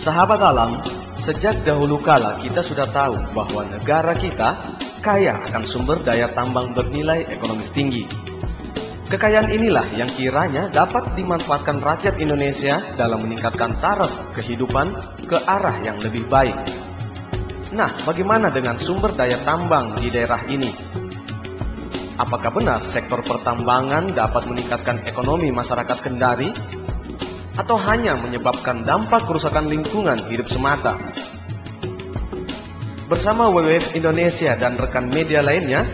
Sahabat alam, sejak dahulu kala kita sudah tahu bahwa negara kita kaya akan sumber daya tambang bernilai ekonomis tinggi. Kekayaan inilah yang kiranya dapat dimanfaatkan rakyat Indonesia dalam meningkatkan taraf kehidupan ke arah yang lebih baik. Nah, bagaimana dengan sumber daya tambang di daerah ini? Apakah benar sektor pertambangan dapat meningkatkan ekonomi masyarakat Kendari? Atau hanya menyebabkan dampak kerusakan lingkungan hidup semata? Bersama WWF Indonesia dan rekan media lainnya,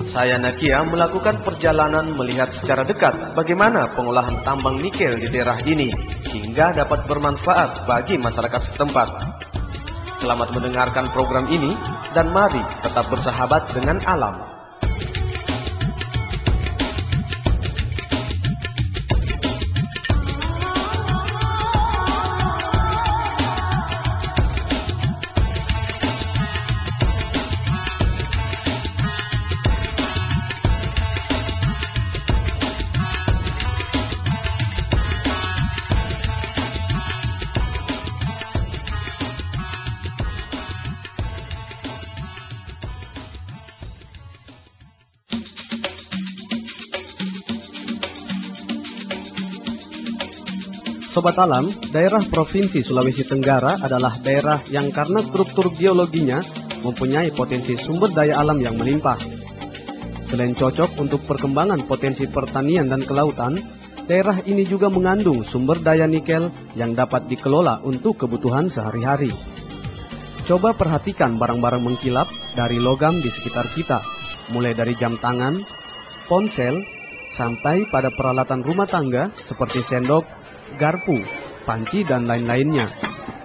saya Nakia melakukan perjalanan melihat secara dekat bagaimana pengolahan tambang nikel di daerah ini hingga dapat bermanfaat bagi masyarakat setempat. Selamat mendengarkan program ini dan mari tetap bersahabat dengan alam. Sobat Alam, daerah Provinsi Sulawesi Tenggara adalah daerah yang karena struktur geologinya mempunyai potensi sumber daya alam yang melimpah. Selain cocok untuk perkembangan potensi pertanian dan kelautan, daerah ini juga mengandung sumber daya nikel yang dapat dikelola untuk kebutuhan sehari-hari. Coba perhatikan barang-barang mengkilap dari logam di sekitar kita, mulai dari jam tangan, ponsel, sampai pada peralatan rumah tangga seperti sendok, garpu, panci, dan lain-lainnya.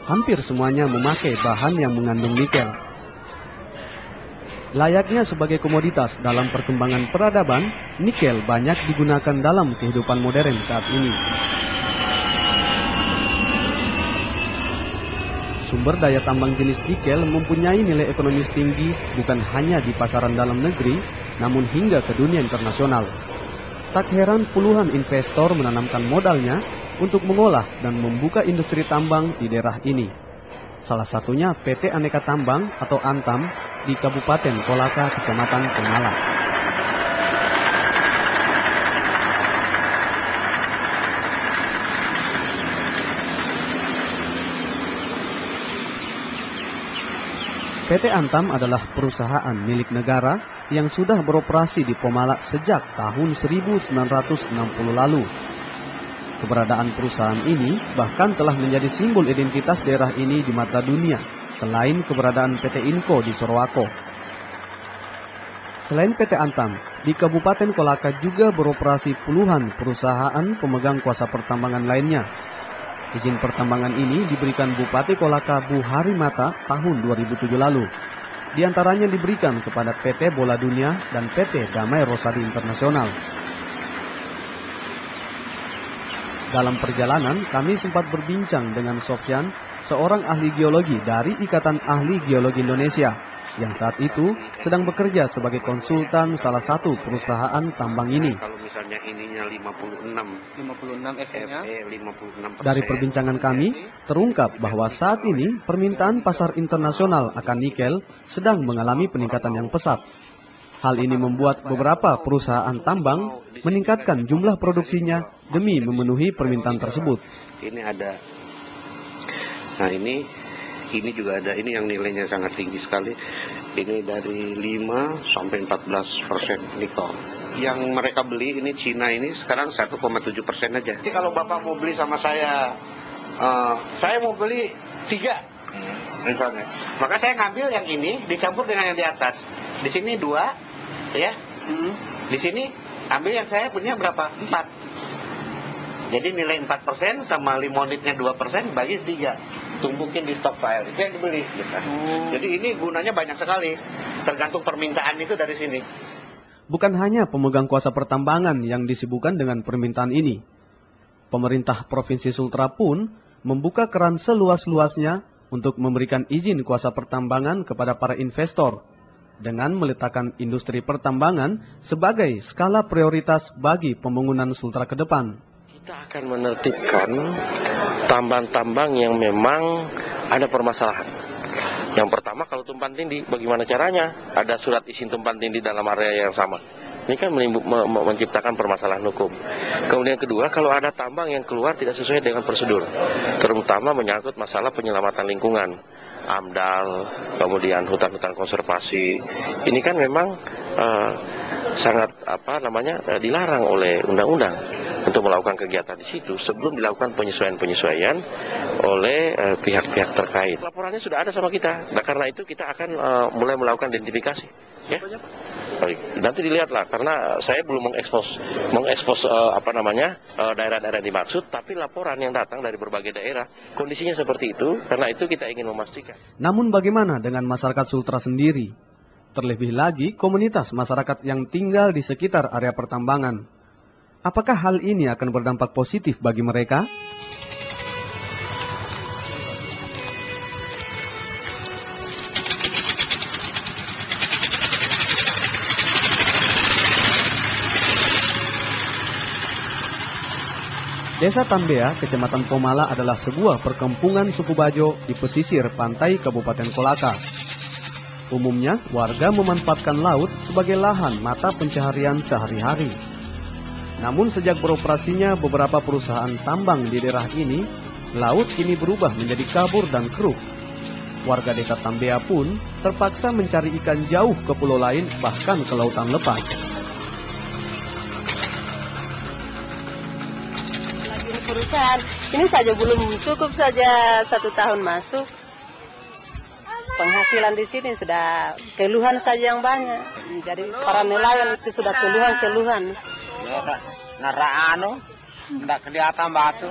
Hampir semuanya memakai bahan yang mengandung nikel. Layaknya sebagai komoditas dalam perkembangan peradaban, nikel banyak digunakan dalam kehidupan modern saat ini. Sumber daya tambang jenis nikel mempunyai nilai ekonomis tinggi bukan hanya di pasaran dalam negeri, namun hingga ke dunia internasional. Tak heran puluhan investor menanamkan modalnya untuk mengolah dan membuka industri tambang di daerah ini. Salah satunya PT Aneka Tambang atau Antam di Kabupaten Kolaka, Kecamatan Pemalang. PT Antam adalah perusahaan milik negara yang sudah beroperasi di Pemalang sejak tahun 1960 lalu. Keberadaan perusahaan ini bahkan telah menjadi simbol identitas daerah ini di mata dunia, selain keberadaan PT Inco di Sorowako. Selain PT Antam, di Kabupaten Kolaka juga beroperasi puluhan perusahaan pemegang kuasa pertambangan lainnya. Izin pertambangan ini diberikan Bupati Kolaka Bu Harimata tahun 2007 lalu. Di antaranya diberikan kepada PT Bola Dunia dan PT Damai Rosadi Internasional. Dalam perjalanan, kami sempat berbincang dengan Sofyan, seorang ahli geologi dari Ikatan Ahli Geologi Indonesia, yang saat itu sedang bekerja sebagai konsultan salah satu perusahaan tambang ini. Kalau misalnya ininya 56 F-nya 56%. Dari perbincangan kami, terungkap bahwa saat ini permintaan pasar internasional akan nikel sedang mengalami peningkatan yang pesat. Hal ini membuat beberapa perusahaan tambang meningkatkan jumlah produksinya demi memenuhi permintaan tersebut. Ini ada, nah ini juga ada, ini yang nilainya sangat tinggi sekali. Ini dari 5 sampai 14% nikel. Yang mereka beli ini Cina ini sekarang 1,7% aja. Jadi kalau Bapak mau beli sama saya mau beli 3 misalnya. Maka saya ngambil yang ini dicampur dengan yang di atas. Di sini 2 ya. Di sini ambil yang saya punya berapa? 4. Jadi nilai 4% sama limonitnya 2% bagi 3. Tumpukin di stockpile. Itu yang dibeli gitu. Jadi ini gunanya banyak sekali. Tergantung permintaan itu dari sini. Bukan hanya pemegang kuasa pertambangan yang disibukkan dengan permintaan ini. Pemerintah Provinsi Sultra pun membuka keran seluas-luasnya untuk memberikan izin kuasa pertambangan kepada para investor dengan meletakkan industri pertambangan sebagai skala prioritas bagi pembangunan Sultra ke depan. Kita akan menertibkan tambang-tambang yang memang ada permasalahan. Yang pertama, kalau tumpang tindih, bagaimana caranya? Ada surat izin tumpang tindih dalam area yang sama. Ini kan menciptakan permasalahan hukum. Kemudian kedua, kalau ada tambang yang keluar tidak sesuai dengan prosedur, terutama menyangkut masalah penyelamatan lingkungan, AMDAL, kemudian hutan-hutan konservasi. Ini kan memang sangat dilarang oleh undang-undang untuk melakukan kegiatan di situ sebelum dilakukan penyesuaian-penyesuaian oleh pihak-pihak terkait. Laporannya sudah ada sama kita. Nah, karena itu kita akan mulai melakukan identifikasi. Ya. Baik. Nanti dilihatlah, karena saya belum mengekspos daerah-daerah dimaksud, tapi laporan yang datang dari berbagai daerah kondisinya seperti itu. Karena itu kita ingin memastikan. Namun bagaimana dengan masyarakat Sultra sendiri? Terlebih lagi komunitas masyarakat yang tinggal di sekitar area pertambangan. Apakah hal ini akan berdampak positif bagi mereka? Desa Tambea, Kecamatan Pomala adalah sebuah perkampungan suku Bajo di pesisir pantai Kabupaten Kolaka. Umumnya, warga memanfaatkan laut sebagai lahan mata pencaharian sehari-hari. Namun sejak beroperasinya beberapa perusahaan tambang di daerah ini, laut kini berubah menjadi kabur dan keruk. Warga desa Tambea pun terpaksa mencari ikan jauh ke pulau lain, bahkan ke lautan lepas. Perusahaan ini saja belum cukup saja 1 tahun masuk. Penghasilan di sini sudah keluhan saja yang banyak. Jadi para nelayan itu sudah keluhan. Nara tidak kelihatan batu.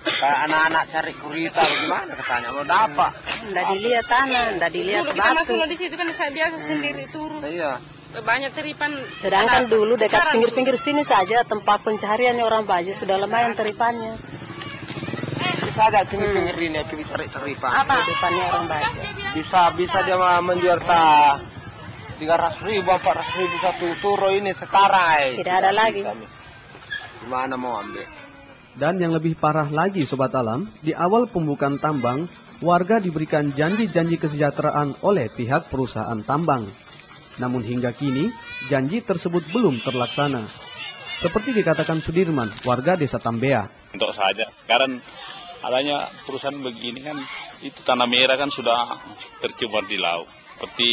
Kayak anak-anak cari kurita bagaimana katanya mau dapat. Tidak dilihat tanah, tidak dilihat batu. Kita masuk di situ kan saya biasa sendiri turun. Iya. Banyak teripan. Sedangkan dulu dekat pinggir-pinggir sini saja tempat pencahariannya orang Bajo sudah lumayan teripannya. Bisa ada pinggir-pinggir ini pergi cari teripan. Apa? Teripannya orang Bajo. Bisa dia menjual 300.000, 400.000 satu turo ini sekarang. Tidak ada lagi. Gimana mau ambil? Dan yang lebih parah lagi Sobat Alam, di awal pembukaan tambang, warga diberikan janji-janji kesejahteraan oleh pihak perusahaan tambang. Namun hingga kini, janji tersebut belum terlaksana. Seperti dikatakan Sudirman, warga desa Tambea. Untuk saja, sekarang adanya perusahaan begini kan, itu tanah merah kan sudah tercemar di laut. Seperti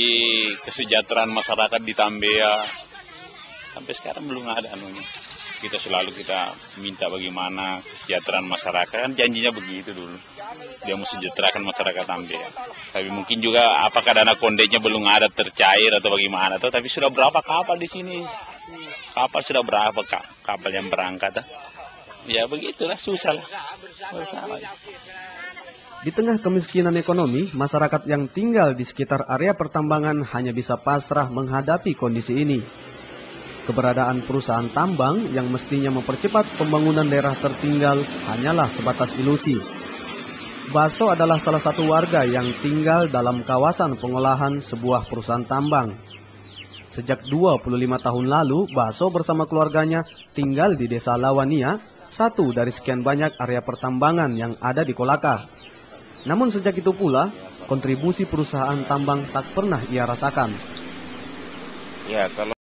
kesejahteraan masyarakat di Tambea, sampai sekarang belum ada anunya. Kita minta bagaimana kesejahteraan masyarakat, kan janjinya begitu dulu. Dia mau sejahterakan masyarakat Tambea. Tapi mungkin juga apakah dana kondenya belum ada tercair atau bagaimana. Tapi sudah berapa kapal di sini? Kapal sudah berapa kapal yang berangkat? Ya begitulah, susah lah. Di tengah kemiskinan ekonomi, masyarakat yang tinggal di sekitar area pertambangan hanya bisa pasrah menghadapi kondisi ini. Keberadaan perusahaan tambang yang mestinya mempercepat pembangunan daerah tertinggal hanyalah sebatas ilusi. Baso adalah salah satu warga yang tinggal dalam kawasan pengolahan sebuah perusahaan tambang. Sejak 25 tahun lalu, Baso bersama keluarganya tinggal di desa Lawania, satu dari sekian banyak area pertambangan yang ada di Kolaka. Namun sejak itu pula, kontribusi perusahaan tambang tak pernah ia rasakan. Ya, kalau